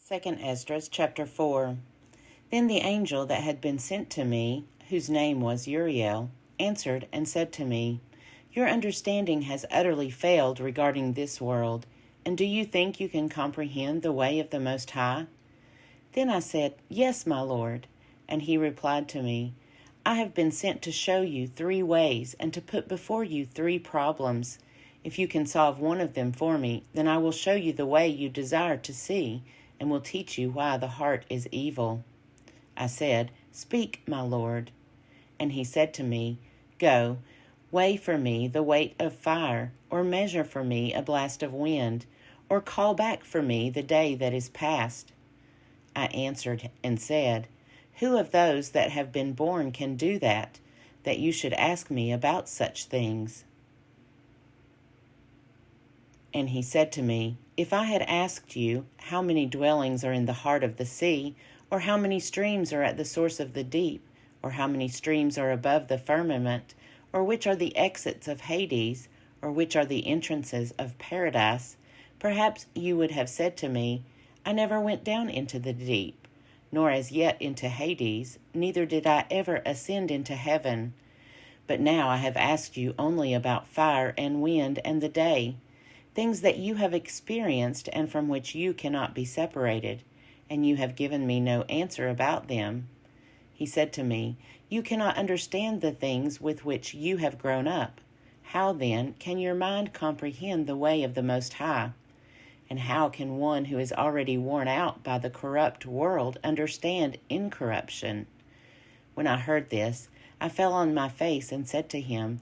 2 Esdras chapter 4. Then the angel that had been sent to me, whose name was Uriel, answered and said to me, Your understanding has utterly failed regarding this world, and do you think you can comprehend the way of the Most High? Then I said, Yes, my Lord. And he replied to me, I have been sent to show you 3 ways and to put before you 3 problems. If you can solve one of them for me, then I will show you the way you desire to see, and will teach you why the heart is evil. I said, Speak, my Lord. And he said to me, Go, weigh for me the weight of fire, or measure for me a blast of wind, or call back for me the day that is past. I answered and said, Who of those that have been born can do that you should ask me about such things? And he said to me, If I had asked you how many dwellings are in the heart of the sea, or how many streams are at the source of the deep, or how many streams are above the firmament, or which are the exits of Hades, or which are the entrances of paradise, perhaps you would have said to me, I never went down into the deep, nor as yet into Hades, neither did I ever ascend into heaven. But now I have asked you only about fire and wind and the day, things that you have experienced and from which you cannot be separated, and you have given me no answer about them. He said to me, You cannot understand the things with which you have grown up. How then can your mind comprehend the way of the Most High? And how can one who is already worn out by the corrupt world understand incorruption? When I heard this, I fell on my face and said to him,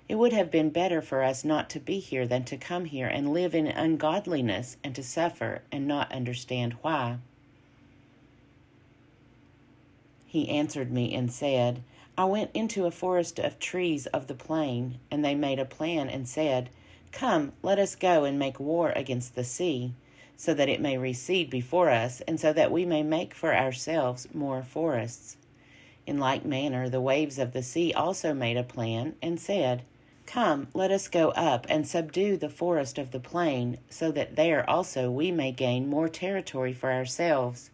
It would have been better for us not to be here than to come here and live in ungodliness and to suffer and not understand why. He answered me and said, I went into a forest of trees of the plain, and they made a plan and said, Come, let us go and make war against the sea, so that it may recede before us, and so that we may make for ourselves more forests. In like manner the waves of the sea also made a plan and said, Come, let us go up and subdue the forest of the plain, so that there also we may gain more territory for ourselves.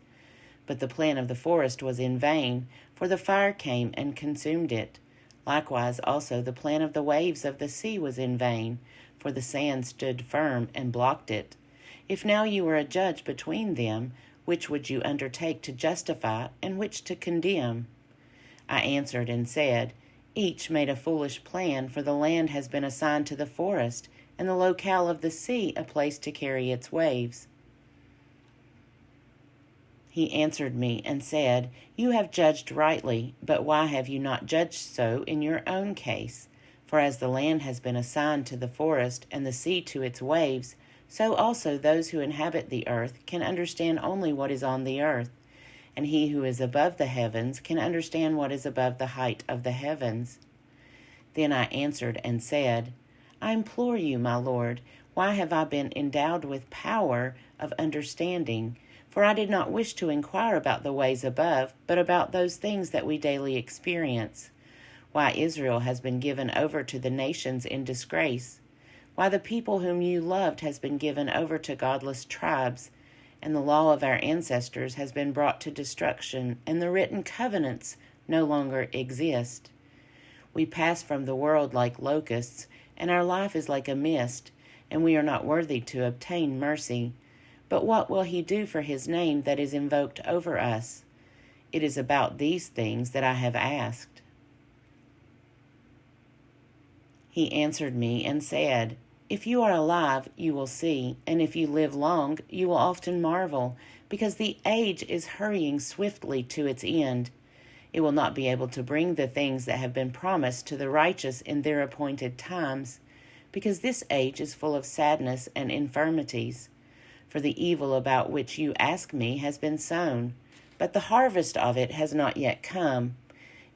But the plan of the forest was in vain, for the fire came and consumed it. Likewise also the plan of the waves of the sea was in vain, for the sand stood firm and blocked it. If now you were a judge between them, which would you undertake to justify, and which to condemn? I answered and said, Each made a foolish plan, for the land has been assigned to the forest, and the locale of the sea a place to carry its waves. He answered me and said, You have judged rightly, but why have you not judged so in your own case? For as the land has been assigned to the forest, and the sea to its waves, so also those who inhabit the earth can understand only what is on the earth, and he who is above the heavens can understand what is above the height of the heavens. Then I answered and said, I implore you, my Lord, why have I been endowed with power of understanding? For I did not wish to inquire about the ways above, but about those things that we daily experience. Why Israel has been given over to the nations in disgrace, why the people whom you loved has been given over to godless tribes, and the law of our ancestors has been brought to destruction, and the written covenants no longer exist. We pass from the world like locusts, and our life is like a mist, and we are not worthy to obtain mercy. But what will he do for his name that is invoked over us? It is about these things that I have asked. He answered me and said, If you are alive, you will see, and if you live long, you will often marvel, because the age is hurrying swiftly to its end. It will not be able to bring the things that have been promised to the righteous in their appointed times, because this age is full of sadness and infirmities. For the evil about which you ask me has been sown, but the harvest of it has not yet come.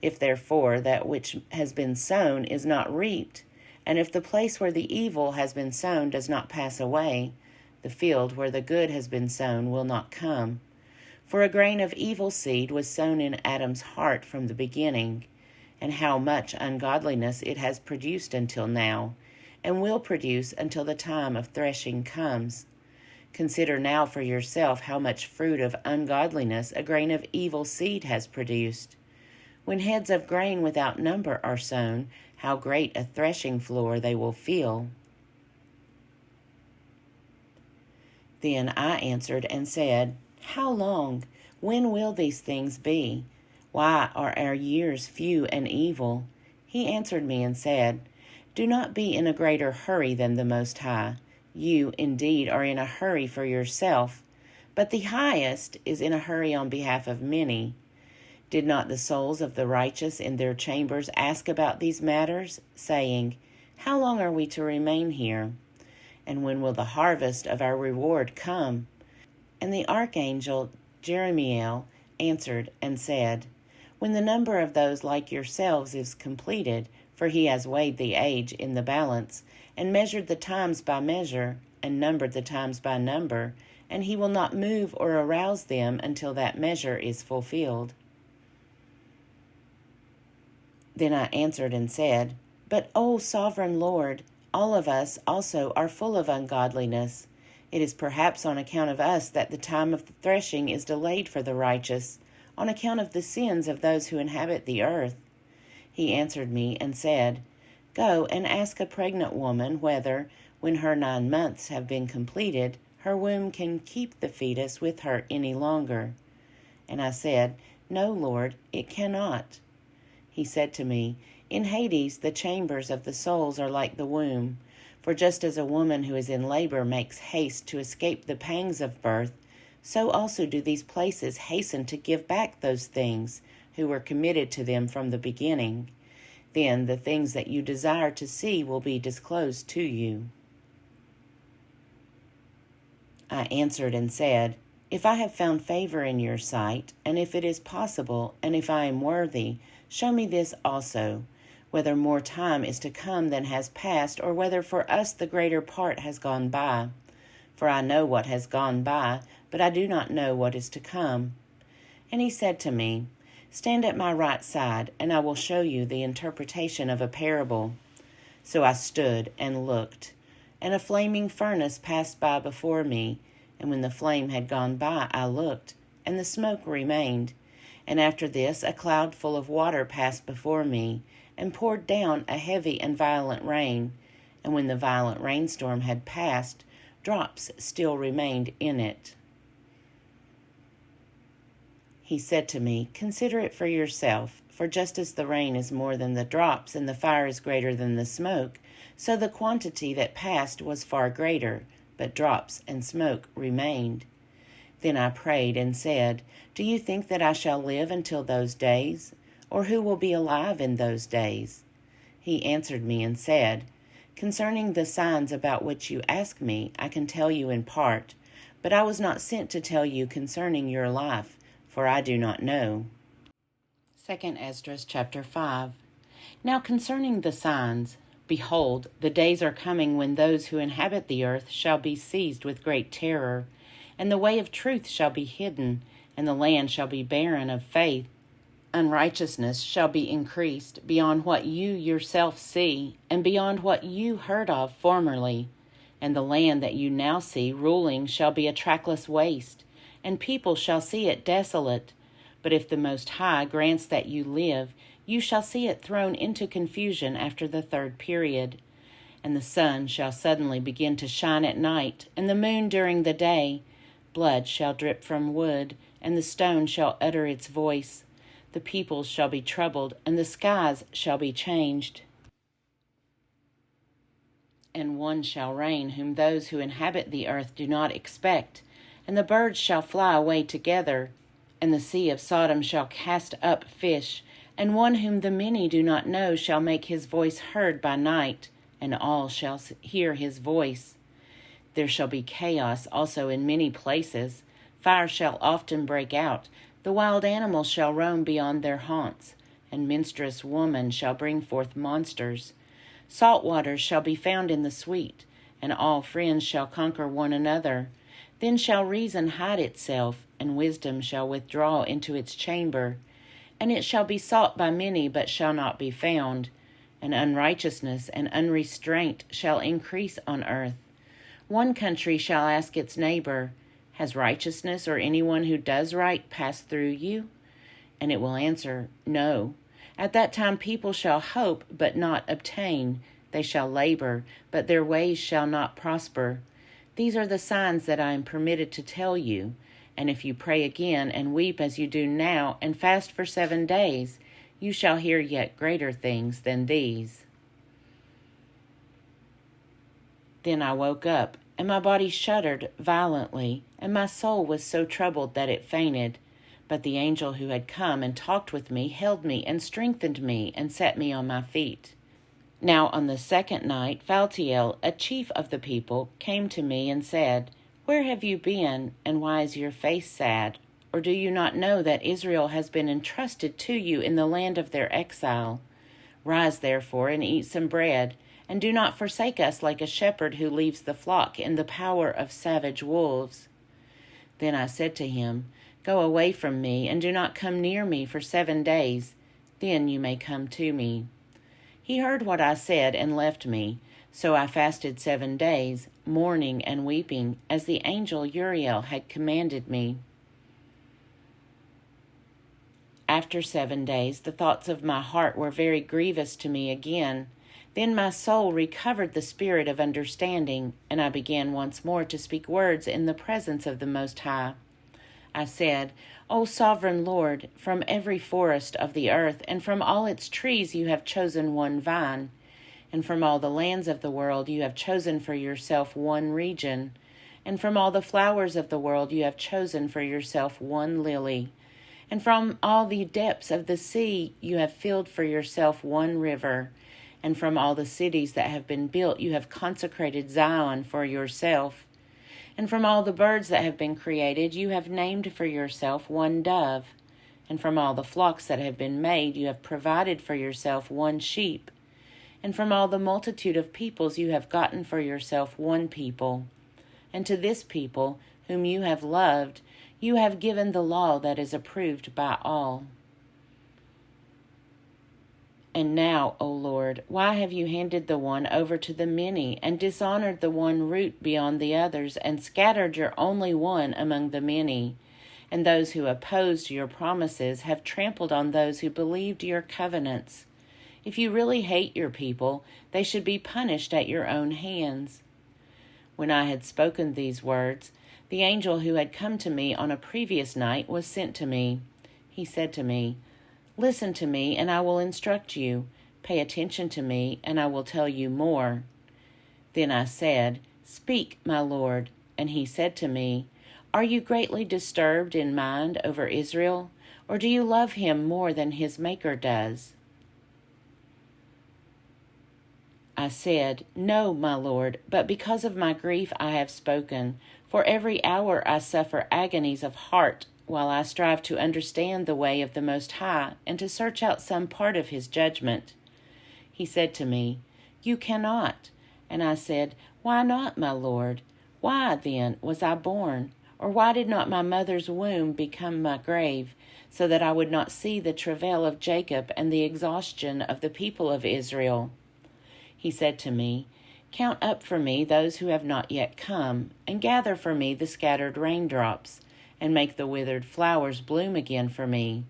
If therefore that which has been sown is not reaped, and if the place where the evil has been sown does not pass away, the field where the good has been sown will not come. For a grain of evil seed was sown in Adam's heart from the beginning, and how much ungodliness it has produced until now, and will produce until the time of threshing comes. Consider now for yourself how much fruit of ungodliness a grain of evil seed has produced. When heads of grain without number are sown, how great a threshing floor they will fill. Then I answered and said, How long? When will these things be? Why are our years few and evil? He answered me and said, Do not be in a greater hurry than the Most High. You, indeed, are in a hurry for yourself, but the Highest is in a hurry on behalf of many. Did not the souls of the righteous in their chambers ask about these matters, saying, How long are we to remain here? And when will the harvest of our reward come? And the archangel Jeremiel answered and said, When the number of those like yourselves is completed, for he has weighed the age in the balance, and measured the times by measure, and numbered the times by number, and he will not move or arouse them until that measure is fulfilled. Then I answered and said, But, O sovereign Lord, all of us also are full of ungodliness. It is perhaps on account of us that the time of the threshing is delayed for the righteous, on account of the sins of those who inhabit the earth. He answered me and said, Go and ask a pregnant woman whether, when her 9 months have been completed, her womb can keep the fetus with her any longer. And I said, No, Lord, it cannot. He said to me, In Hades the chambers of the souls are like the womb. For just as a woman who is in labor makes haste to escape the pangs of birth, so also do these places hasten to give back those things who were committed to them from the beginning. Then the things that you desire to see will be disclosed to you. I answered and said, If I have found favor in your sight, and if it is possible, and if I am worthy, show me this also, whether more time is to come than has passed, or whether for us the greater part has gone by. For I know what has gone by, but I do not know what is to come. And he said to me, Stand at my right side, and I will show you the interpretation of a parable. So I stood and looked, and a flaming furnace passed by before me, and when the flame had gone by, I looked, and the smoke remained. And after this a cloud full of water passed before me, and poured down a heavy and violent rain. And when the violent rainstorm had passed, drops still remained in it. He said to me, Consider it for yourself, for just as the rain is more than the drops, and the fire is greater than the smoke, so the quantity that passed was far greater, but drops and smoke remained. Then I prayed and said, Do you think that I shall live until those days? Or who will be alive in those days? He answered me and said, Concerning the signs about which you ask me, I can tell you in part, but I was not sent to tell you concerning your life, for I do not know. 2 Esdras chapter 5. Now concerning the signs, behold, the days are coming when those who inhabit the earth shall be seized with great terror, and the way of truth shall be hidden, and the land shall be barren of faith. Unrighteousness shall be increased beyond what you yourself see, and beyond what you heard of formerly. And the land that you now see ruling shall be a trackless waste, and people shall see it desolate. But if the Most High grants that you live, you shall see it thrown into confusion after the 3rd period. And the sun shall suddenly begin to shine at night, and the moon during the day. Blood shall drip from wood, and the stone shall utter its voice. The peoples shall be troubled, and the skies shall be changed. And one shall reign whom those who inhabit the earth do not expect, and the birds shall fly away together, and the sea of Sodom shall cast up fish, and one whom the many do not know shall make his voice heard by night, and all shall hear his voice. There shall be chaos also in many places. Fire shall often break out. The wild animals shall roam beyond their haunts, and menstruous woman shall bring forth monsters. Salt waters shall be found in the sweet, and all friends shall conquer one another. Then shall reason hide itself, and wisdom shall withdraw into its chamber. And it shall be sought by many, but shall not be found. And unrighteousness and unrestraint shall increase on earth. One country shall ask its neighbor, has righteousness or anyone who does right passed through you? And it will answer, no. At that time people shall hope, but not obtain. They shall labor, but their ways shall not prosper. These are the signs that I am permitted to tell you. And if you pray again and weep as you do now and fast for 7 days, you shall hear yet greater things than these. Then I woke up, and my body shuddered violently, and my soul was so troubled that it fainted. But the angel who had come and talked with me held me and strengthened me and set me on my feet. Now on the second night, Phaltiel, a chief of the people, came to me and said, Where have you been, and why is your face sad? Or do you not know that Israel has been entrusted to you in the land of their exile? Rise therefore and eat some bread, and do not forsake us like a shepherd who leaves the flock in the power of savage wolves. Then I said to him, Go away from me, and do not come near me for 7 days. Then you may come to me. He heard what I said and left me. So I fasted 7 days, mourning and weeping, as the angel Uriel had commanded me. After 7 days, the thoughts of my heart were very grievous to me again. Then my soul recovered the spirit of understanding, and I began once more to speak words in the presence of the Most High. I said, O sovereign Lord, from every forest of the earth and from all its trees you have chosen one vine, and from all the lands of the world you have chosen for yourself one region, and from all the flowers of the world you have chosen for yourself one lily, and from all the depths of the sea you have filled for yourself one river, and from all the cities that have been built you have consecrated Zion for yourself. And from all the birds that have been created, you have named for yourself one dove. And from all the flocks that have been made, you have provided for yourself one sheep. And from all the multitude of peoples, you have gotten for yourself one people. And to this people, whom you have loved, you have given the law that is approved by all. And now, O Lord, why have you handed the one over to the many, and dishonored the one root beyond the others, and scattered your only one among the many? And those who opposed your promises have trampled on those who believed your covenants. If you really hate your people, they should be punished at your own hands. When I had spoken these words, the angel who had come to me on a previous night was sent to me. He said to me, Listen to me, and I will instruct you. Pay attention to me, and I will tell you more. Then I said, Speak, my Lord. And he said to me, Are you greatly disturbed in mind over Israel, or do you love him more than his Maker does? I said, No, my Lord, but because of my grief I have spoken. For every hour I suffer agonies of heart, while I strive to understand the way of the Most High and to search out some part of his judgment. He said to me, You cannot. And I said, Why not, my Lord? Why, then, was I born? Or why did not my mother's womb become my grave, so that I would not see the travail of Jacob and the exhaustion of the people of Israel? He said to me, Count up for me those who have not yet come, and gather for me the scattered raindrops, and make the withered flowers bloom again for me.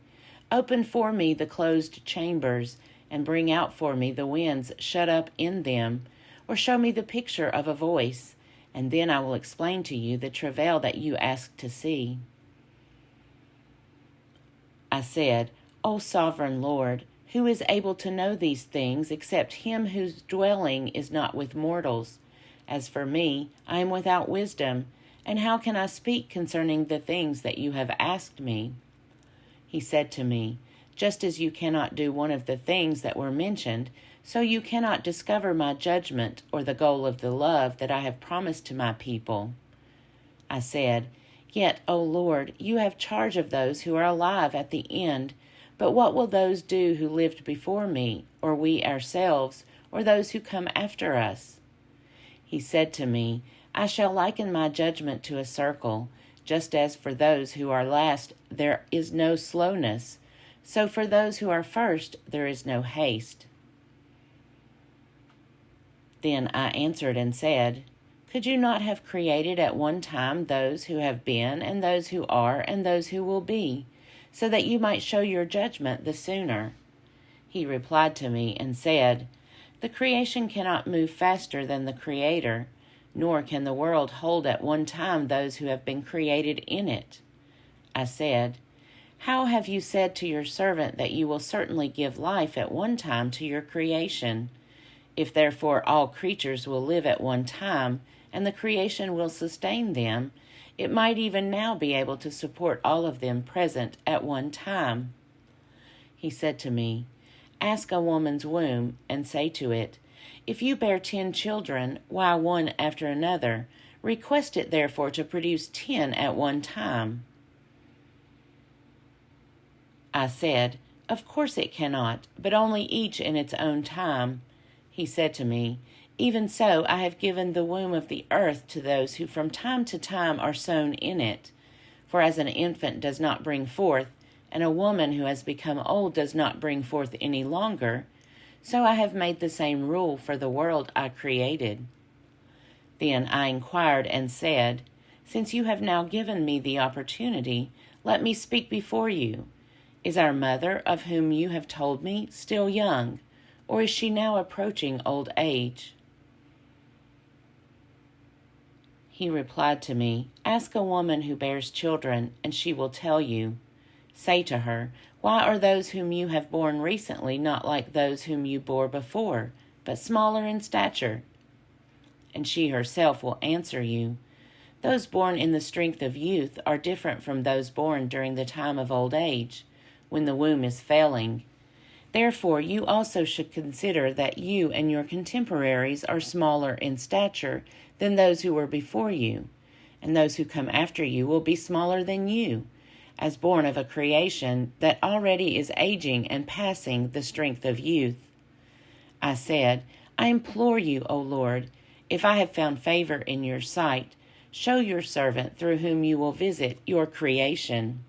Open for me the closed chambers, and bring out for me the winds shut up in them, or show me the picture of a voice, and then I will explain to you the travail that you ask to see. I said, O sovereign Lord, who is able to know these things except him whose dwelling is not with mortals? As for me, I am without wisdom, and how can I speak concerning the things that you have asked me? He said to me, Just as you cannot do one of the things that were mentioned, so you cannot discover my judgment or the goal of the love that I have promised to my people. I said, Yet, O Lord, you have charge of those who are alive at the end, but what will those do who lived before me, or we ourselves, or those who come after us? He said to me, I shall liken my judgment to a circle. Just as for those who are last there is no slowness, so for those who are first there is no haste. Then I answered and said, Could you not have created at one time those who have been, and those who are, and those who will be, so that you might show your judgment the sooner?" He replied to me and said, "The creation cannot move faster than the Creator, nor can the world hold at one time those who have been created in it." I said, "How have you said to your servant that you will certainly give life at one time to your creation? If therefore all creatures will live at one time, and the creation will sustain them, it might even now be able to support all of them present at one time." He said to me, "Ask a woman's womb, and say to it, 'If you bear 10 children, while one after another, request it therefore to produce 10 at one time.'" I said, "Of course it cannot, but only each in its own time." He said to me, "Even so I have given the womb of the earth to those who from time to time are sown in it. For as an infant does not bring forth, and a woman who has become old does not bring forth any longer, so I have made the same rule for the world I created." Then I inquired and said, "Since you have now given me the opportunity, let me speak before you. Is our mother, of whom you have told me, still young, or is she now approaching old age?" He replied to me, "Ask a woman who bears children, and she will tell you. Say to her, 'Why are those whom you have borne recently not like those whom you bore before, but smaller in stature?' And she herself will answer you, 'Those born in the strength of youth are different from those born during the time of old age, when the womb is failing. Therefore you also should consider that you and your contemporaries are smaller in stature than those who were before you, and those who come after you will be smaller than you, as born of a creation that already is aging and passing the strength of youth.' I said, 'I implore you, O Lord, if I have found favor in your sight, show your servant through whom you will visit your creation.'"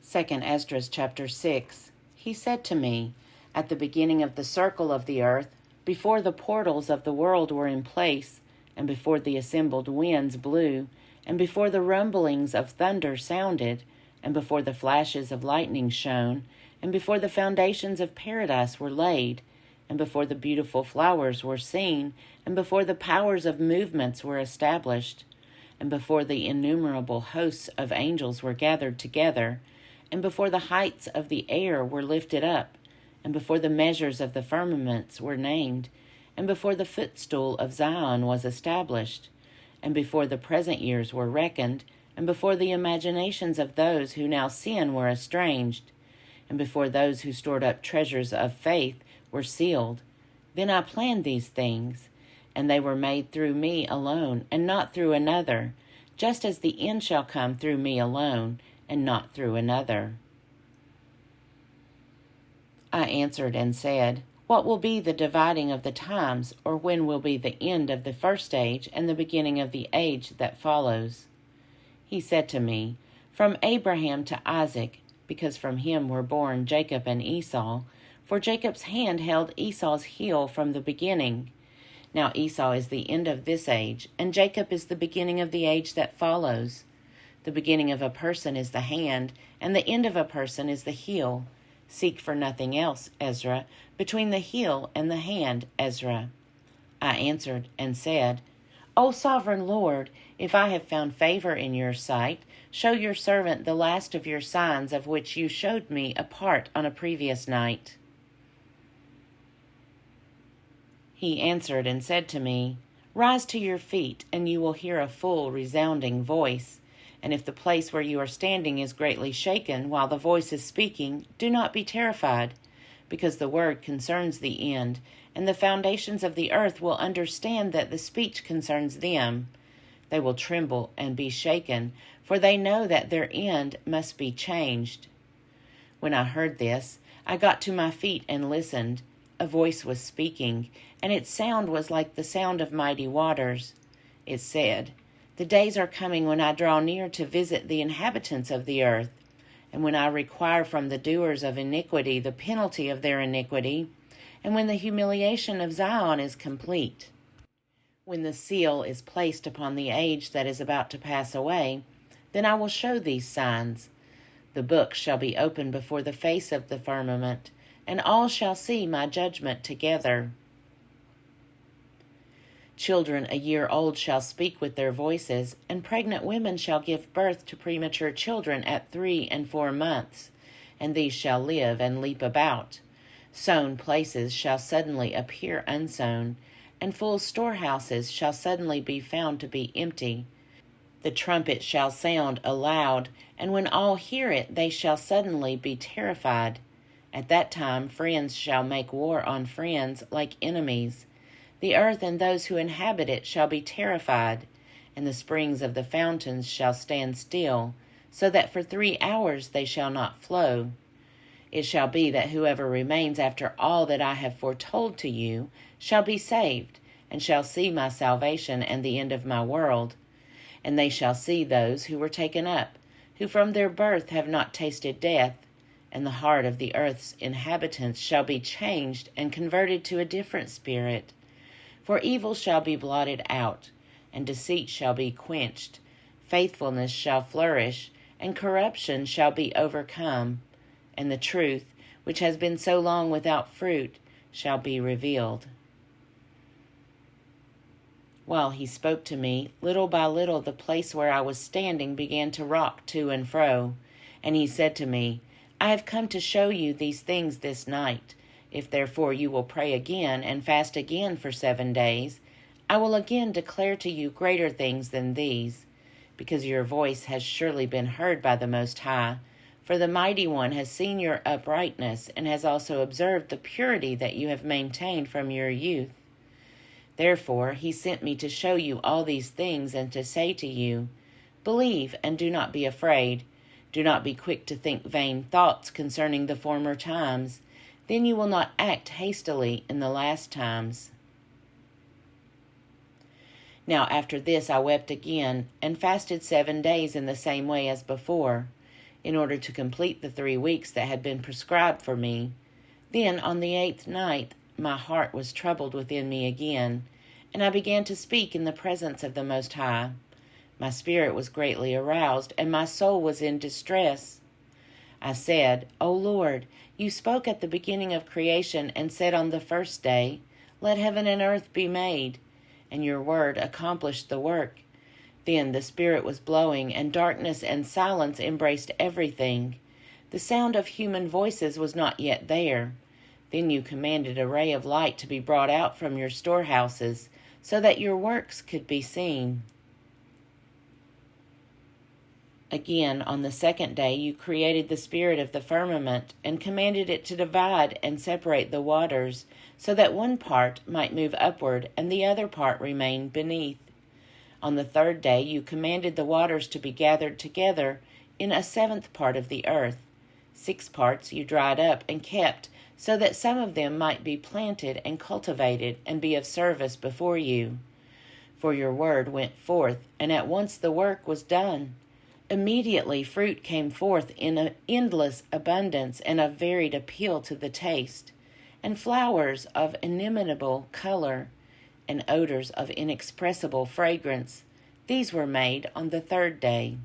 2 Esdras chapter 6. He said to me, "At the beginning of the circle of the earth, before the portals of the world were in place, and before the assembled winds blew, and before the rumblings of thunder sounded, and before the flashes of lightning shone, and before the foundations of paradise were laid, and before the beautiful flowers were seen, and before the powers of movements were established, and before the innumerable hosts of angels were gathered together, and before the heights of the air were lifted up, and before the measures of the firmaments were named, and before the footstool of Zion was established, and before the present years were reckoned, and before the imaginations of those who now sin were estranged, and before those who stored up treasures of faith were sealed. Then I planned these things, and they were made through me alone, and not through another, just as the end shall come through me alone, and not through another." I answered and said, "What will be the dividing of the times, or when will be the end of the first age and the beginning of the age that follows?" He said to me, "From Abraham to Isaac, because from him were born Jacob and Esau, for Jacob's hand held Esau's heel from the beginning. Now Esau is the end of this age, and Jacob is the beginning of the age that follows. The beginning of a person is the hand, and the end of a person is the heel. Seek for nothing else, Ezra, between the heel and the hand, Ezra." I answered and said, "O sovereign Lord, if I have found favor in your sight, show your servant the last of your signs of which you showed me a part on a previous night." He answered and said to me, "Rise to your feet, and you will hear a full, resounding voice. And if the place where you are standing is greatly shaken while the voice is speaking, do not be terrified, because the word concerns the end, and the foundations of the earth will understand that the speech concerns them. They will tremble and be shaken, for they know that their end must be changed." When I heard this, I got to my feet and listened. A voice was speaking, and its sound was like the sound of mighty waters. It said, "The days are coming when I draw near to visit the inhabitants of the earth, and when I require from the doers of iniquity the penalty of their iniquity, and when the humiliation of Zion is complete." When the seal is placed upon the age that is about to pass away, then I will show these signs. The book shall be opened before the face of the firmament, and all shall see my judgment together. Children a year old shall speak with their voices, and pregnant women shall give birth to premature children at 3 and 4 months, and these shall live and leap about. Sown places shall suddenly appear unsown, and full storehouses shall suddenly be found to be empty. The trumpet shall sound aloud, and when all hear it, they shall suddenly be terrified. At that time friends shall make war on friends like enemies. The earth and those who inhabit it shall be terrified, and the springs of the fountains shall stand still, so that for 3 hours they shall not flow. It shall be that whoever remains after all that I have foretold to you shall be saved, and shall see my salvation and the end of my world. And they shall see those who were taken up, who from their birth have not tasted death, and the heart of the earth's inhabitants shall be changed and converted to a different spirit. For evil shall be blotted out, and deceit shall be quenched. Faithfulness shall flourish, and corruption shall be overcome, and the truth, which has been so long without fruit, shall be revealed. While he spoke to me, little by little the place where I was standing began to rock to and fro. And he said to me, I have come to show you these things this night. If therefore you will pray again and fast again for 7 days, I will again declare to you greater things than these, because your voice has surely been heard by the Most High. For the Mighty One has seen your uprightness, and has also observed the purity that you have maintained from your youth. Therefore he sent me to show you all these things, and to say to you, Believe, and do not be afraid. Do not be quick to think vain thoughts concerning the former times. Then you will not act hastily in the last times. Now after this I wept again, and fasted 7 days in the same way as before, in order to complete the 3 weeks that had been prescribed for me. Then on the 8th night my heart was troubled within me again, and I began to speak in the presence of the Most High. My spirit was greatly aroused, and my soul was in distress. I said, O Lord, you spoke at the beginning of creation, and said on the first day, Let heaven and earth be made, and your word accomplished the work. Then the Spirit was blowing, and darkness and silence embraced everything. The sound of human voices was not yet there. Then you commanded a ray of light to be brought out from your storehouses, so that your works could be seen. Again, on the 2nd day, you created the spirit of the firmament, and commanded it to divide and separate the waters, so that one part might move upward, and the other part remain beneath. On the 3rd day you commanded the waters to be gathered together in a 7th part of the earth. 6 parts you dried up and kept, so that some of them might be planted and cultivated and be of service before you. For your word went forth, and at once the work was done. Immediately fruit came forth in an endless abundance and of varied appeal to the taste, and flowers of inimitable color, and odors of inexpressible fragrance. These were made on the 3rd day.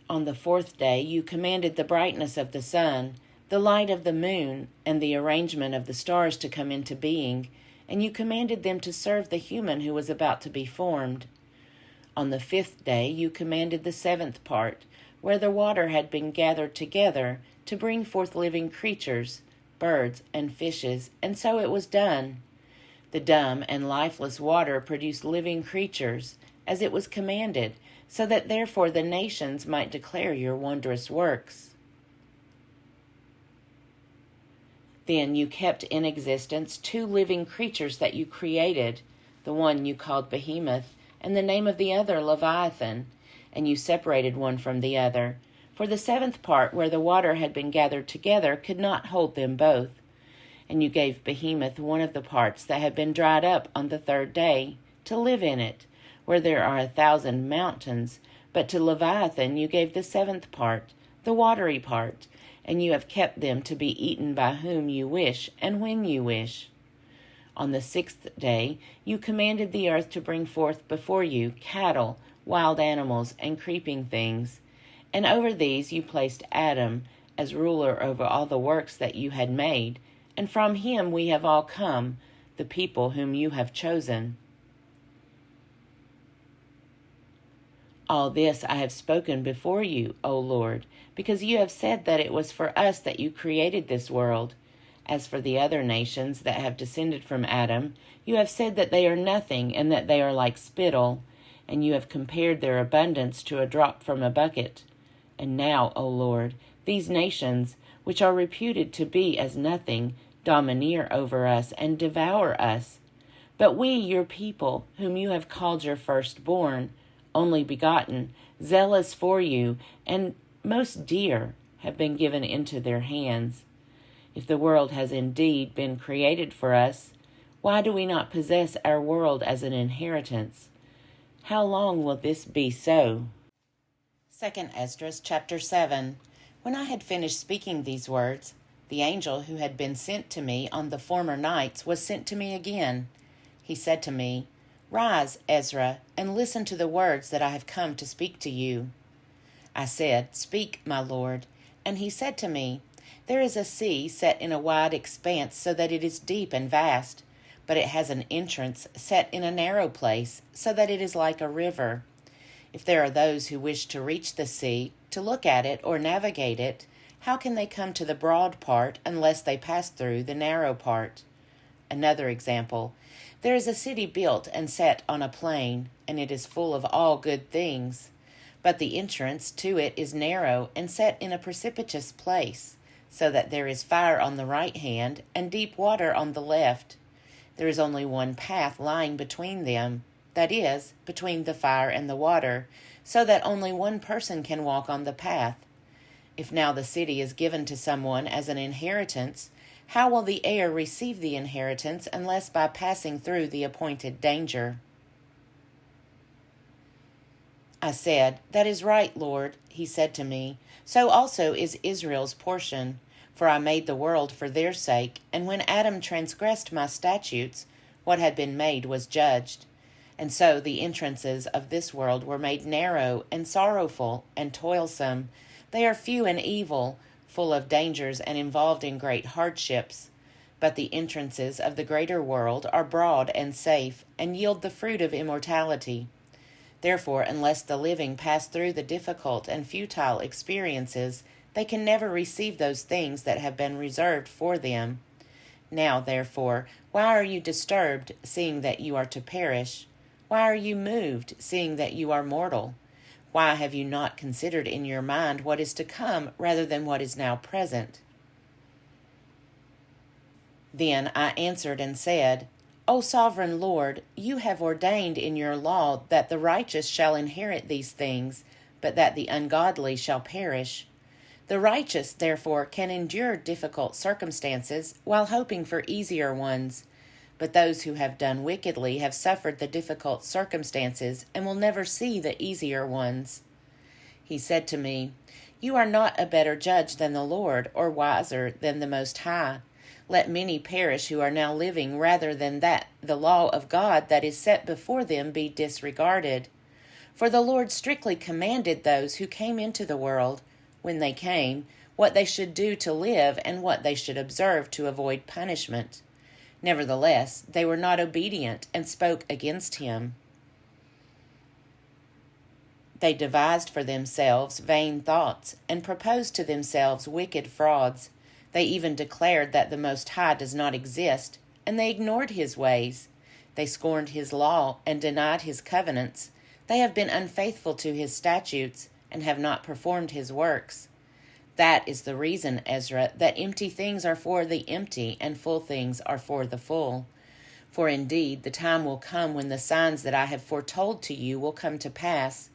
On the 4th day you commanded the brightness of the sun, the light of the moon, and the arrangement of the stars to come into being, and you commanded them to serve the human who was about to be formed. On the 5th day you commanded the 7th part, where the water had been gathered together, to bring forth living creatures, birds and fishes, and so it was done. The dumb and lifeless water produced living creatures, as it was commanded, so that therefore the nations might declare your wondrous works. Then you kept in existence 2 living creatures that you created, the one you called Behemoth, and the name of the other Leviathan, and you separated one from the other. For the 7th part, where the water had been gathered together, could not hold them both. And you gave Behemoth one of the parts that had been dried up on the 3rd day, to live in it, where there are 1,000 mountains. But to Leviathan you gave the 7th part, the watery part, and you have kept them to be eaten by whom you wish and when you wish. On the 6th day you commanded the earth to bring forth before you cattle, wild animals, and creeping things. And over these you placed Adam as ruler over all the works that you had made, and from him we have all come, the people whom you have chosen. All this I have spoken before you, O Lord, because you have said that it was for us that you created this world. As for the other nations that have descended from Adam, you have said that they are nothing and that they are like spittle, and you have compared their abundance to a drop from a bucket. And now, O Lord, these nations, which are reputed to be as nothing, domineer over us and devour us. But we, your people, whom you have called your firstborn, only begotten, zealous for you, and most dear, have been given into their hands. If the world has indeed been created for us, why do we not possess our world as an inheritance? How long will this be so? 2 Esdras chapter 7. When I had finished speaking these words, the angel who had been sent to me on the former nights was sent to me again. He said to me, "Rise, Ezra, and listen to the words that I have come to speak to you." I said, "Speak, my Lord." And he said to me, "There is a sea set in a wide expanse so that it is deep and vast, but it has an entrance set in a narrow place so that it is like a river. If there are those who wish to reach the sea, to look at it or navigate it, how can they come to the broad part unless they pass through the narrow part?" Another example, there is a city built and set on a plain, and it is full of all good things. But the entrance to it is narrow and set in a precipitous place, so that there is fire on the right hand and deep water on the left. There is only one path lying between them, that is, between the fire and the water, so that only one person can walk on the path. If now the city is given to someone as an inheritance, how will the heir receive the inheritance unless by passing through the appointed danger? I said, "That is right, Lord." He said to me, "So also is Israel's portion. For I made the world for their sake, and when Adam transgressed my statutes, what had been made was judged. And so the entrances of this world were made narrow and sorrowful and toilsome. They are few and evil, full of dangers and involved in great hardships. But the entrances of the greater world are broad and safe, and yield the fruit of immortality. Therefore, unless the living pass through the difficult and futile experiences, they can never receive those things that have been reserved for them. Now, therefore, why are you disturbed, seeing that you are to perish? Why are you moved, seeing that you are mortal? Why have you not considered in your mind what is to come rather than what is now present?" Then I answered and said, "O sovereign Lord, you have ordained in your law that the righteous shall inherit these things, but that the ungodly shall perish. The righteous, therefore, can endure difficult circumstances while hoping for easier ones. But those who have done wickedly have suffered the difficult circumstances and will never see the easier ones." He said to me, "You are not a better judge than the Lord, or wiser than the Most High. Let many perish who are now living rather than that the law of God that is set before them be disregarded. For the Lord strictly commanded those who came into the world, when they came, what they should do to live and what they should observe to avoid punishment. Nevertheless, they were not obedient and spoke against him. They devised for themselves vain thoughts and proposed to themselves wicked frauds. They even declared that the Most High does not exist, and they ignored his ways. They scorned his law and denied his covenants. They have been unfaithful to his statutes and have not performed his works. That is the reason, Ezra, that empty things are for the empty and full things are for the full. For indeed the time will come when the signs that I have foretold to you will come to pass,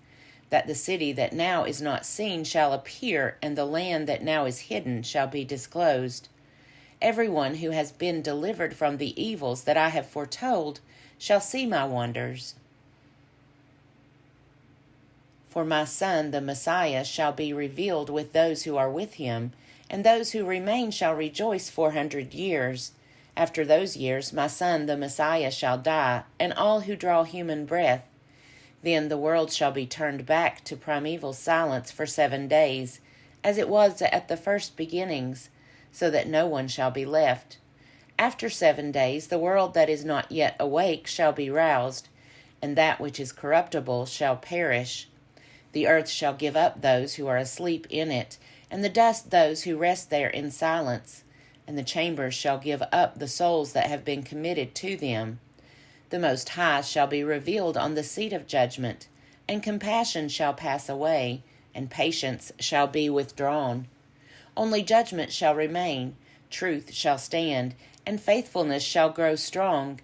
that the city that now is not seen shall appear, and the land that now is hidden shall be disclosed. Everyone who has been delivered from the evils that I have foretold shall see my wonders. For my Son, the Messiah, shall be revealed with those who are with him, and those who remain shall rejoice 400 years. After those years, my son, the Messiah, shall die, and all who draw human breath. Then the world shall be turned back to primeval silence for 7 days, as it was at the first beginnings, so that no one shall be left. After 7 days, the world that is not yet awake shall be roused, and that which is corruptible shall perish. The earth shall give up those who are asleep in it, and the dust those who rest there in silence. And the chambers shall give up the souls that have been committed to them. The Most High shall be revealed on the seat of judgment, and compassion shall pass away, and patience shall be withdrawn. Only judgment shall remain, truth shall stand, and faithfulness shall grow strong.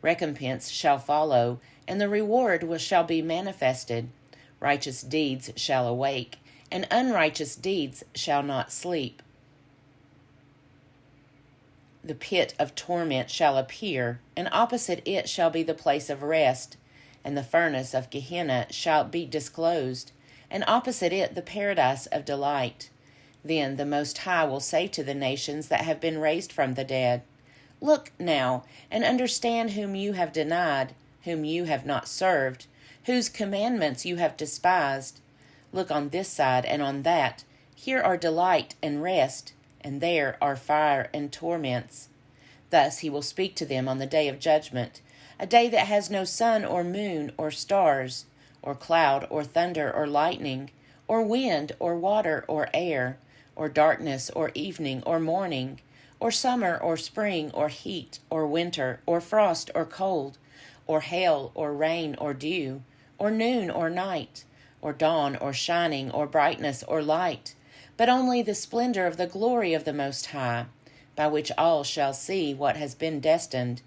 Recompense shall follow, and the reward shall be manifested. Righteous deeds shall awake, and unrighteous deeds shall not sleep. The pit of torment shall appear, and opposite it shall be the place of rest, and the furnace of Gehenna shall be disclosed, and opposite it the paradise of delight. Then the Most High will say to the nations that have been raised from the dead, Look now, and understand whom you have denied, whom you have not served, whose commandments you have despised. Look on this side and on that. Here are delight and rest, and there are fire and torments. Thus he will speak to them on the day of judgment, a day that has no sun or moon or stars, or cloud or thunder or lightning, or wind or water or air, or darkness or evening or morning, or summer or spring or heat or winter or frost or cold, or hail or rain or dew, or noon or night, or dawn or shining or brightness or light, but only the splendor of the glory of the Most High, by which all shall see what has been destined.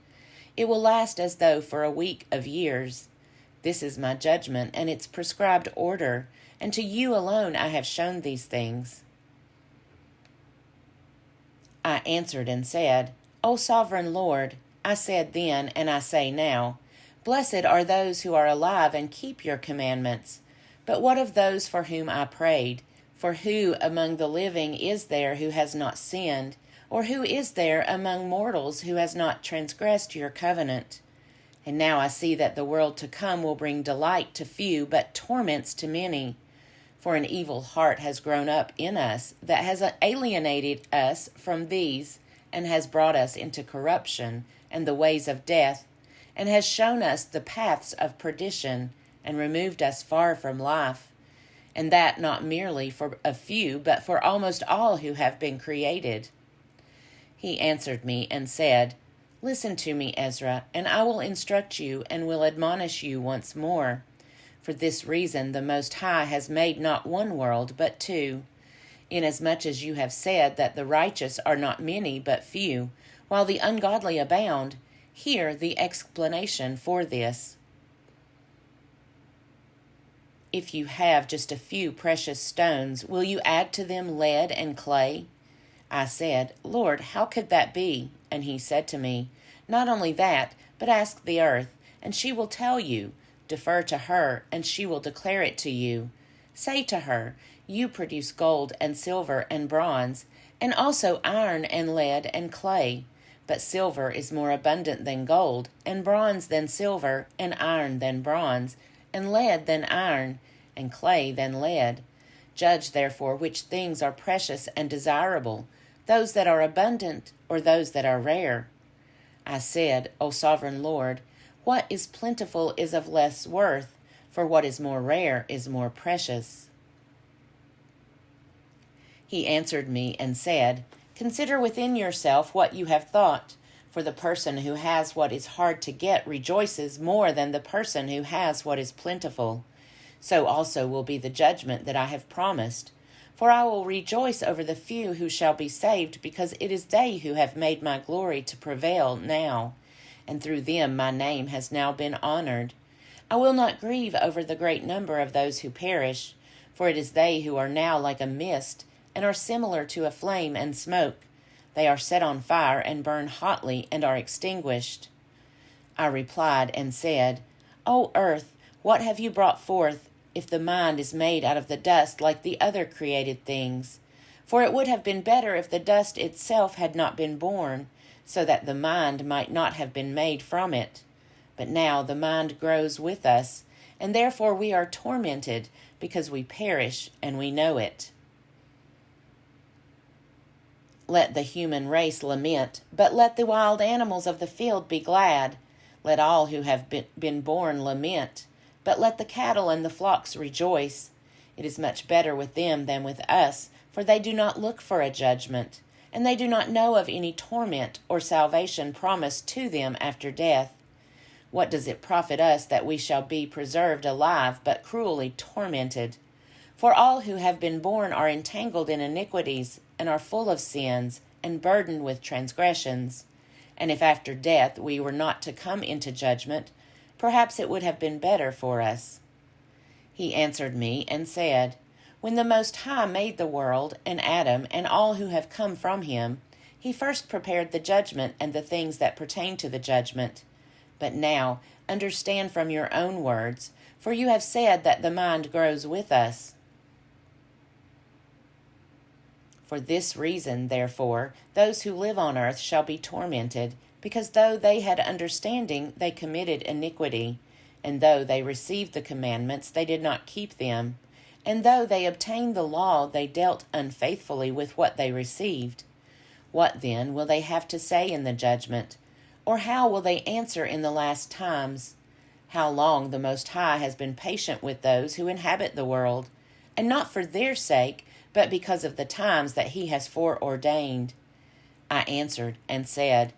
It will last as though for a week of years. This is my judgment and its prescribed order, and to you alone I have shown these things. I answered and said, O sovereign Lord, I said then and I say now, Blessed are those who are alive and keep your commandments. But what of those for whom I prayed? For who among the living is there who has not sinned? Or who is there among mortals who has not transgressed your covenant? And now I see that the world to come will bring delight to few, but torments to many. For an evil heart has grown up in us that has alienated us from these, and has brought us into corruption and the ways of death, and has shown us the paths of perdition, and removed us far from life. And that not merely for a few, but for almost all who have been created. He answered me and said, Listen to me, Ezra, and I will instruct you and will admonish you once more. For this reason the Most High has made not one world, but two, inasmuch as you have said that the righteous are not many, but few, while the ungodly abound. Hear the explanation for this. If you have just a few precious stones, will you add to them lead and clay? I said, Lord, how could that be? And he said to me, Not only that, but ask the earth, and she will tell you. Defer to her, and she will declare it to you. Say to her, You produce gold and silver and bronze, and also iron and lead and clay. But silver is more abundant than gold, and bronze than silver, and iron than bronze, and lead than iron, and clay than lead. Judge therefore which things are precious and desirable, those that are abundant or those that are rare. I said, O sovereign Lord, what is plentiful is of less worth, for what is more rare is more precious. He answered me and said, Consider within yourself what you have thought, for the person who has what is hard to get rejoices more than the person who has what is plentiful. So also will be the judgment that I have promised. For I will rejoice over the few who shall be saved, because it is they who have made my glory to prevail now, and through them my name has now been honored. I will not grieve over the great number of those who perish, for it is they who are now like a mist, and are similar to a flame and smoke. They are set on fire and burn hotly and are extinguished. I replied and said, O earth, what have you brought forth, if the mind is made out of the dust like the other created things? For it would have been better if the dust itself had not been born, so that the mind might not have been made from it. But now the mind grows with us, and therefore we are tormented, because we perish, and we know it. Let the human race lament, but let the wild animals of the field be glad. Let all who have been born lament, but let the cattle and the flocks rejoice. It is much better with them than with us, for they do not look for a judgment, and they do not know of any torment or salvation promised to them after death. What does it profit us that we shall be preserved alive, but cruelly tormented? For all who have been born are entangled in iniquities, and are full of sins, and burdened with transgressions. And if after death we were not to come into judgment, perhaps it would have been better for us. He answered me and said, When the Most High made the world, and Adam, and all who have come from him, he first prepared the judgment and the things that pertain to the judgment. But now understand from your own words, for you have said that the mind grows with us. For this reason, therefore, those who live on earth shall be tormented, because though they had understanding, they committed iniquity. And though they received the commandments, they did not keep them. And though they obtained the law, they dealt unfaithfully with what they received. What then will they have to say in the judgment? Or how will they answer in the last times? How long the Most High has been patient with those who inhabit the world, and not for their sake, but because of the times that he has foreordained. I answered and said,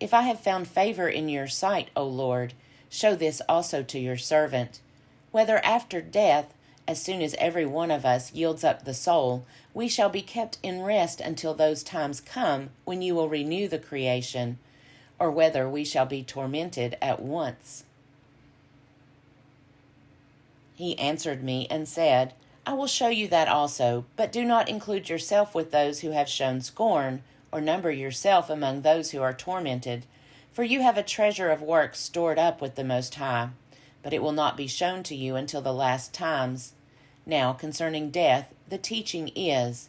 If I have found favor in your sight, O Lord, show this also to your servant, whether after death, as soon as every one of us yields up the soul, we shall be kept in rest until those times come when you will renew the creation, or whether we shall be tormented at once. He answered me and said, I will show you that also, but do not include yourself with those who have shown scorn, or number yourself among those who are tormented. For you have a treasure of works stored up with the Most High, but it will not be shown to you until the last times. Now concerning death, the teaching is,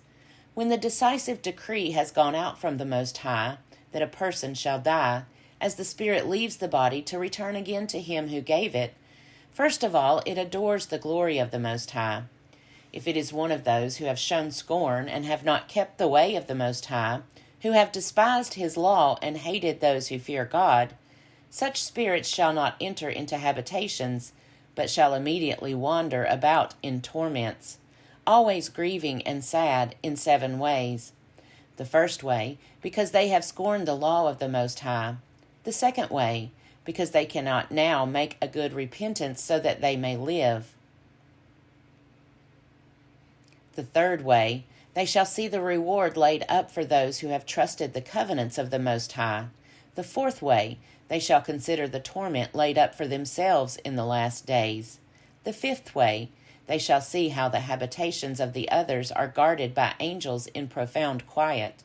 when the decisive decree has gone out from the Most High, that a person shall die, as the spirit leaves the body to return again to him who gave it, first of all it adores the glory of the Most High. If it is one of those who have shown scorn and have not kept the way of the Most High, who have despised his law and hated those who fear God, such spirits shall not enter into habitations, but shall immediately wander about in torments, always grieving and sad in 7 ways. The first way, because they have scorned the law of the Most High. The second way, because they cannot now make a good repentance so that they may live. The third way, they shall see the reward laid up for those who have trusted the covenants of the Most High. The fourth way, they shall consider the torment laid up for themselves in the last days. The fifth way, they shall see how the habitations of the others are guarded by angels in profound quiet.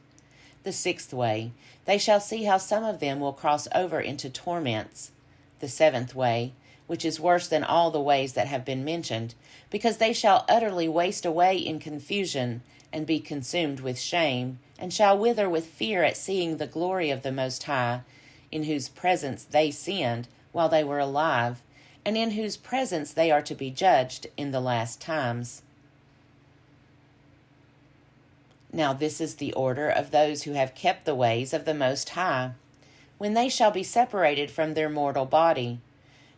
The sixth way, they shall see how some of them will cross over into torments. The seventh way, which is worse than all the ways that have been mentioned, because they shall utterly waste away in confusion, and be consumed with shame, and shall wither with fear at seeing the glory of the Most High, in whose presence they sinned while they were alive, and in whose presence they are to be judged in the last times. Now this is the order of those who have kept the ways of the Most High, when they shall be separated from their mortal body.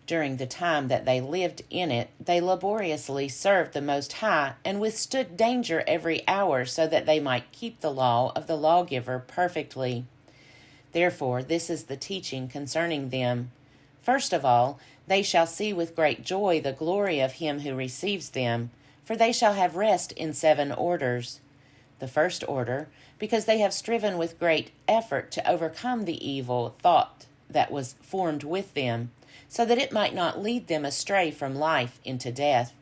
During the time that they lived in it, they laboriously served the Most High and withstood danger every hour so that they might keep the law of the lawgiver perfectly. Therefore, this is the teaching concerning them. First of all, they shall see with great joy the glory of him who receives them, for they shall have rest in 7 orders. The first order, because they have striven with great effort to overcome the evil thought that was formed with them, so that it might not lead them astray from life into death.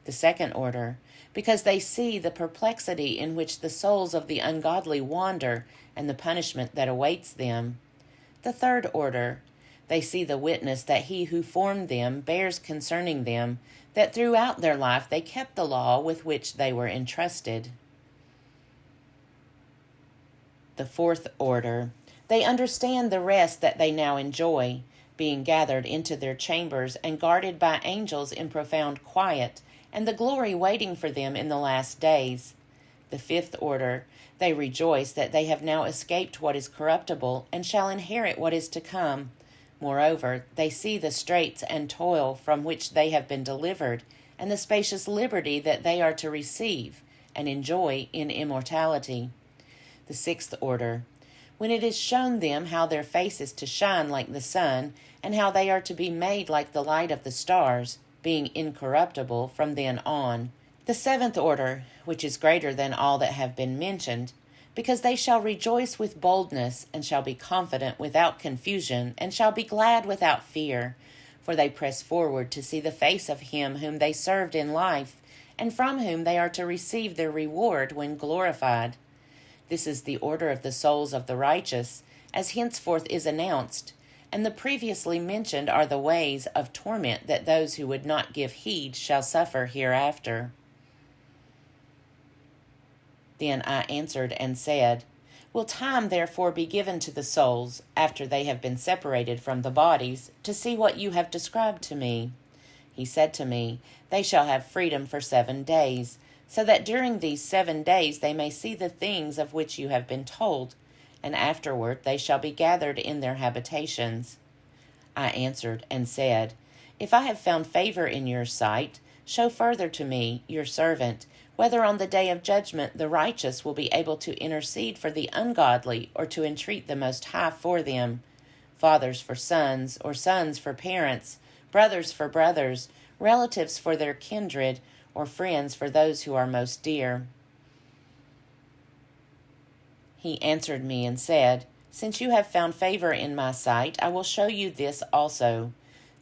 The second order, because they see the perplexity in which the souls of the ungodly wander and the punishment that awaits them. The third order, they see the witness that he who formed them bears concerning them, that throughout their life they kept the law with which they were entrusted. The fourth order, They understand the rest that they now enjoy, being gathered into their chambers and guarded by angels in profound quiet, and the glory waiting for them in the last days. The fifth order, they rejoice that they have now escaped what is corruptible and shall inherit what is to come. Moreover, they see the straits and toil from which they have been delivered, and the spacious liberty that they are to receive and enjoy in immortality. The sixth order, when it is shown them how their face is to shine like the sun, and how they are to be made like the light of the stars, being incorruptible from then on. The seventh order, which is greater than all that have been mentioned, because they shall rejoice with boldness, and shall be confident without confusion, and shall be glad without fear, for they press forward to see the face of him whom they served in life, and from whom they are to receive their reward when glorified. This is the order of the souls of the righteous, as henceforth is announced, and the previously mentioned are the ways of torment that those who would not give heed shall suffer hereafter. Then I answered and said, Will time therefore be given to the souls, after they have been separated from the bodies, to see what you have described to me? He said to me, They shall have freedom for 7 days, so that during these 7 days they may see the things of which you have been told, and afterward they shall be gathered in their habitations. I answered and said, If I have found favor in your sight, show further to me, your servant, whether on the day of judgment the righteous will be able to intercede for the ungodly, or to entreat the Most High for them, fathers for sons, or sons for parents, brothers for brothers, relatives for their kindred, or friends for those who are most dear. He answered me and said, Since you have found favor in my sight, I will show you this also.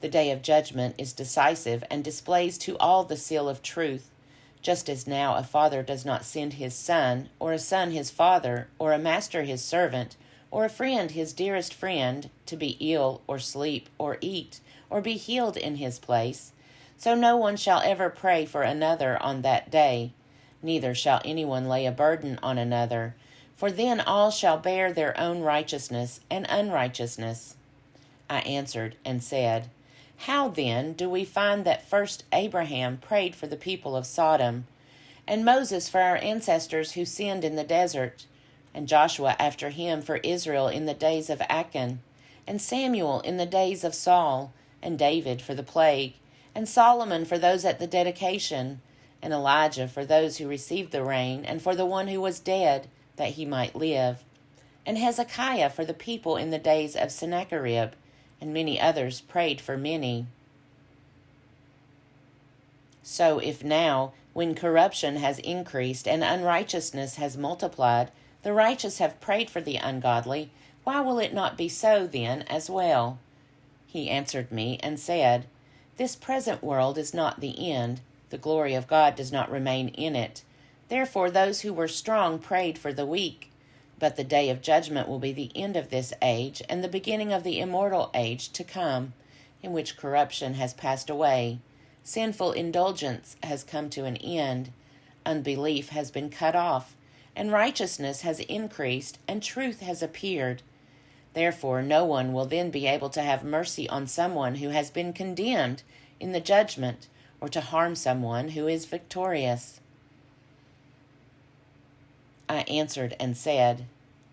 The day of judgment is decisive and displays to all the seal of truth, just as now a father does not send his son, or a son his father, or a master his servant, or a friend his dearest friend, to be ill, or sleep, or eat, or be healed in his place. So no one shall ever pray for another on that day, neither shall anyone lay a burden on another, for then all shall bear their own righteousness and unrighteousness. I answered and said, How then do we find that first Abraham prayed for the people of Sodom, and Moses for our ancestors who sinned in the desert, and Joshua after him for Israel in the days of Achan, and Samuel in the days of Saul, and David for the plague, and Solomon for those at the dedication, and Elijah for those who received the rain, and for the one who was dead, that he might live, and Hezekiah for the people in the days of Sennacherib, and many others prayed for many. So if now, when corruption has increased and unrighteousness has multiplied, the righteous have prayed for the ungodly, why will it not be so then as well? He answered me and said, This present world is not the end. The glory of God does not remain in it. Therefore those who were strong prayed for the weak. But the day of judgment will be the end of this age and the beginning of the immortal age to come, in which corruption has passed away. Sinful indulgence has come to an end. Unbelief has been cut off, and righteousness has increased, and truth has appeared. Therefore no one will then be able to have mercy on someone who has been condemned in the judgment, or to harm someone who is victorious. I answered and said,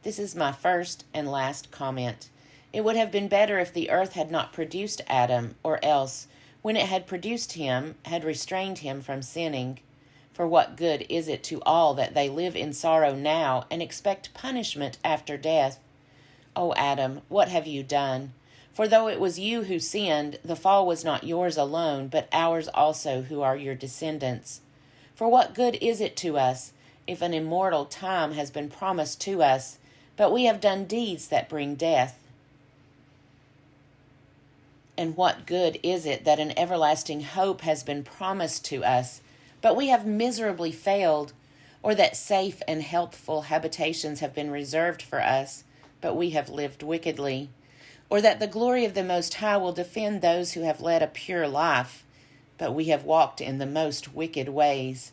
This is my first and last comment. It would have been better if the earth had not produced Adam, or else, when it had produced him, had restrained him from sinning. For what good is it to all that they live in sorrow now and expect punishment after death? O Adam, what have you done? For though it was you who sinned, the fall was not yours alone, but ours also who are your descendants. For what good is it to us, if an immortal time has been promised to us, but we have done deeds that bring death? And what good is it that an everlasting hope has been promised to us, but we have miserably failed, or that safe and healthful habitations have been reserved for us, but we have lived wickedly, or that the glory of the Most High will defend those who have led a pure life, but we have walked in the most wicked ways,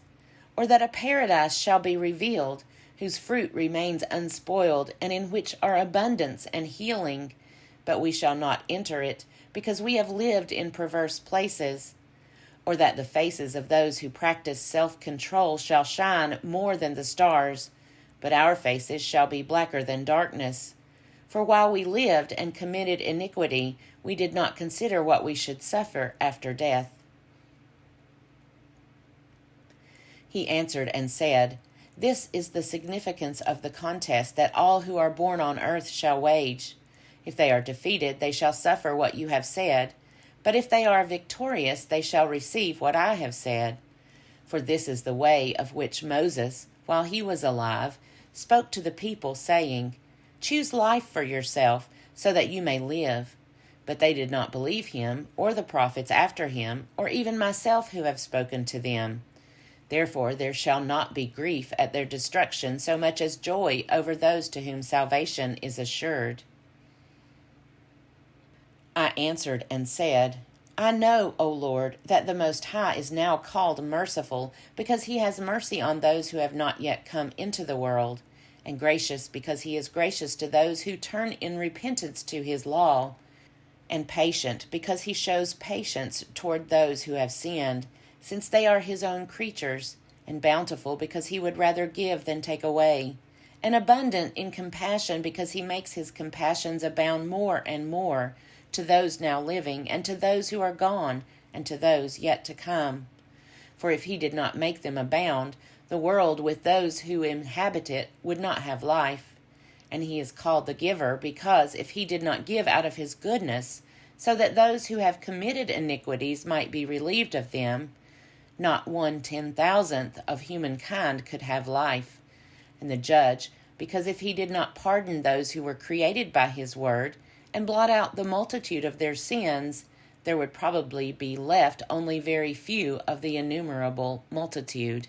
or that a paradise shall be revealed, whose fruit remains unspoiled, and in which are abundance and healing. But we shall not enter it, because we have lived in perverse places. Or that the faces of those who practice self-control shall shine more than the stars, but our faces shall be blacker than darkness. For while we lived and committed iniquity, we did not consider what we should suffer after death. He answered and said, This is the significance of the contest that all who are born on earth shall wage. If they are defeated, they shall suffer what you have said, but if they are victorious, they shall receive what I have said. For this is the way of which Moses, while he was alive, spoke to the people, saying, Choose life for yourself, so that you may live. But they did not believe him, or the prophets after him, or even myself who have spoken to them. Therefore there shall not be grief at their destruction, so much as joy over those to whom salvation is assured. I answered and said, I know, O Lord, that the Most High is now called merciful, because he has mercy on those who have not yet come into the world, and gracious, because he is gracious to those who turn in repentance to his law, and patient, because he shows patience toward those who have sinned, since they are his own creatures, and bountiful, because he would rather give than take away, and abundant in compassion, because he makes his compassions abound more and more, to those now living, and to those who are gone, and to those yet to come. For if he did not make them abound, the world with those who inhabit it would not have life. And he is called the giver, because if he did not give out of his goodness, so that those who have committed iniquities might be relieved of them, not 1/10,000th of humankind could have life. And the judge, because if he did not pardon those who were created by his word, and blot out the multitude of their sins, there would probably be left only very few of the innumerable multitude.